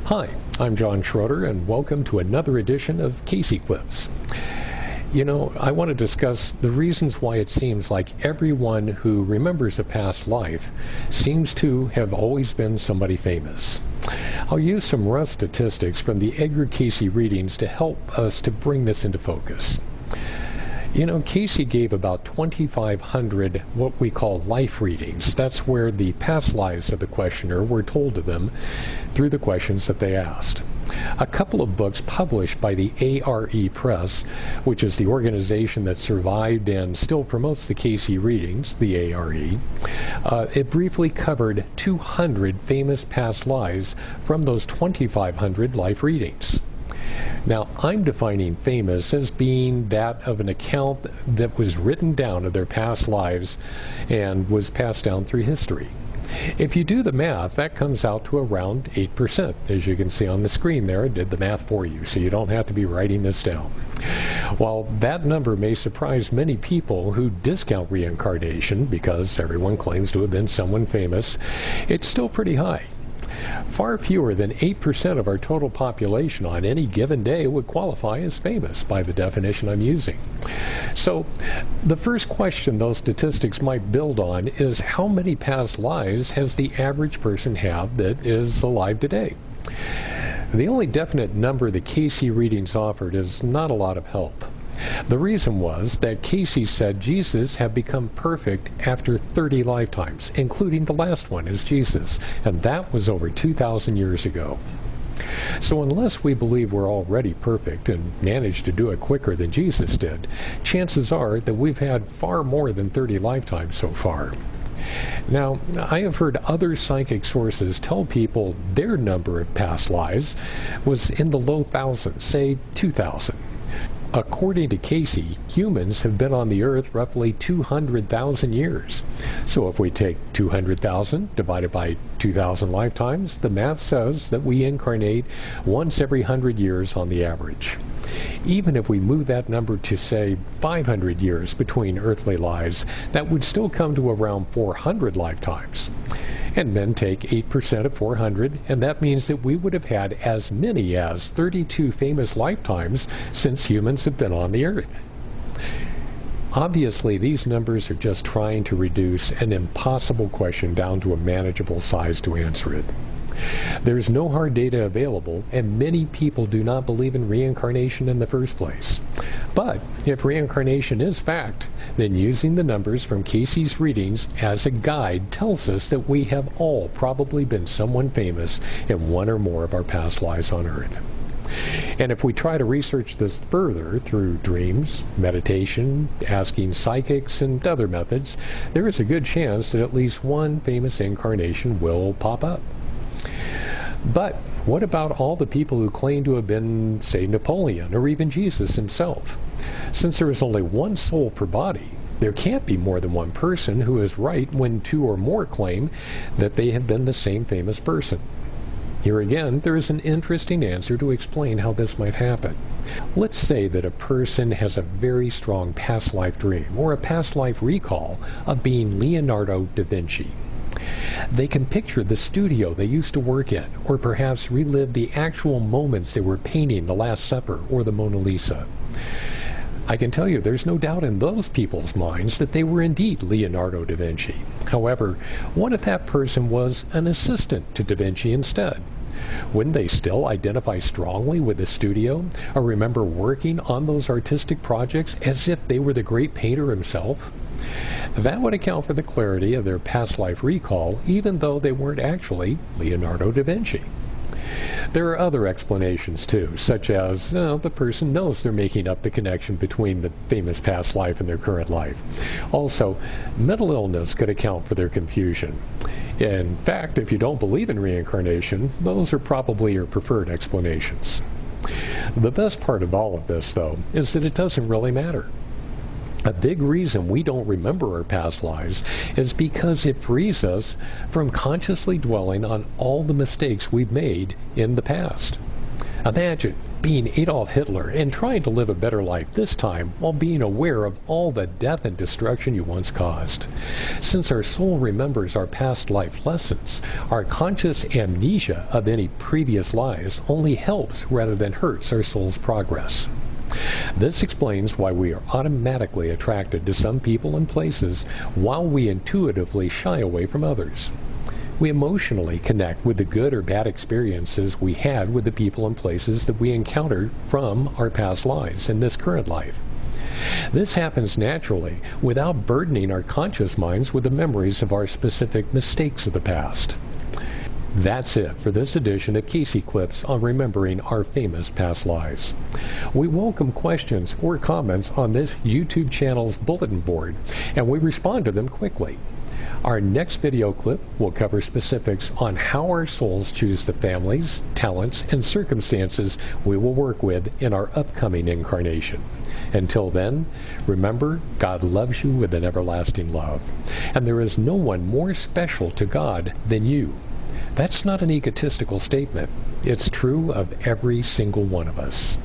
Hi, I'm John Schroeder, and welcome to another edition of Cayce Clips. I want to discuss the reasons why it seems like everyone who remembers a past life seems to have always been somebody famous. I'll use some rough statistics from the Edgar Cayce readings to help us to bring this into focus. Cayce gave about 2,500 what we call life readings. That's where the past lives of the questioner were told to them through the questions that they asked. A couple of books published by the ARE Press, which is the organization that survived and still promotes the Cayce readings, the ARE, it briefly covered 200 famous past lives from those 2,500 life readings. Now, I'm defining famous as being that of an account that was written down of their past lives and was passed down through history. If you do the math, that comes out to around 8%. As you can see on the screen there, I did the math for you, so you don't have to be writing this down. While that number may surprise many people who discount reincarnation because everyone claims to have been someone famous, it's still pretty high. Far fewer than 8% of our total population on any given day would qualify as famous by the definition I'm using. So the first question those statistics might build on is how many past lives has the average person have that is alive today? The only definite number the Cayce readings offered is not a lot of help. The reason was that Cayce said Jesus had become perfect after 30 lifetimes, including the last one as Jesus, and that was over 2,000 years ago. So unless we believe we're already perfect and managed to do it quicker than Jesus did, chances are that we've had far more than 30 lifetimes so far. Now, I have heard other psychic sources tell people their number of past lives was in the low thousands, say 2,000. According to Cayce, humans have been on the earth roughly 200,000 years. So if we take 200,000 divided by 2,000 lifetimes, the math says that we incarnate once every 100 years on the average. Even if we move that number to, say, 500 years between earthly lives, that would still come to around 400 lifetimes. And then take 8% of 400, and that means that we would have had as many as 32 famous lifetimes since humans have been on the earth. Obviously, these numbers are just trying to reduce an impossible question down to a manageable size to answer it. There's no hard data available, and many people do not believe in reincarnation in the first place. But if reincarnation is fact, then using the numbers from Cayce's readings as a guide tells us that we have all probably been someone famous in one or more of our past lives on Earth. And if we try to research this further through dreams, meditation, asking psychics, and other methods, there is a good chance that at least one famous incarnation will pop up. But what about all the people who claim to have been, say, Napoleon or even Jesus himself? Since there is only one soul per body, there can't be more than one person who is right when two or more claim that they have been the same famous person. Here again, there is an interesting answer to explain how this might happen. Let's say that a person has a very strong past life dream or a past life recall of being Leonardo da Vinci. They can picture the studio they used to work in, or perhaps relive the actual moments they were painting the Last Supper or the Mona Lisa. I can tell you there's no doubt in those people's minds that they were indeed Leonardo da Vinci. However, what if that person was an assistant to da Vinci instead? Wouldn't they still identify strongly with the studio, or remember working on those artistic projects as if they were the great painter himself? That would account for the clarity of their past life recall, even though they weren't actually Leonardo da Vinci. There are other explanations too, such as the person knows they're making up the connection between the famous past life and their current life. Also, mental illness could account for their confusion. In fact, if you don't believe in reincarnation, those are probably your preferred explanations. The best part of all of this, though, is that it doesn't really matter. A big reason we don't remember our past lives is because it frees us from consciously dwelling on all the mistakes we've made in the past. Imagine being Adolf Hitler and trying to live a better life this time while being aware of all the death and destruction you once caused. Since our soul remembers our past life lessons, our conscious amnesia of any previous lives only helps rather than hurts our soul's progress. This explains why we are automatically attracted to some people and places while we intuitively shy away from others. We emotionally connect with the good or bad experiences we had with the people and places that we encountered from our past lives in this current life. This happens naturally without burdening our conscious minds with the memories of our specific mistakes of the past. That's it for this edition of Cayce Clips on remembering our famous past lives. We welcome questions or comments on this YouTube channel's bulletin board, and we respond to them quickly. Our next video clip will cover specifics on how our souls choose the families, talents, and circumstances we will work with in our upcoming incarnation. Until then, remember, God loves you with an everlasting love, and there is no one more special to God than you. That's not an egotistical statement. It's true of every single one of us.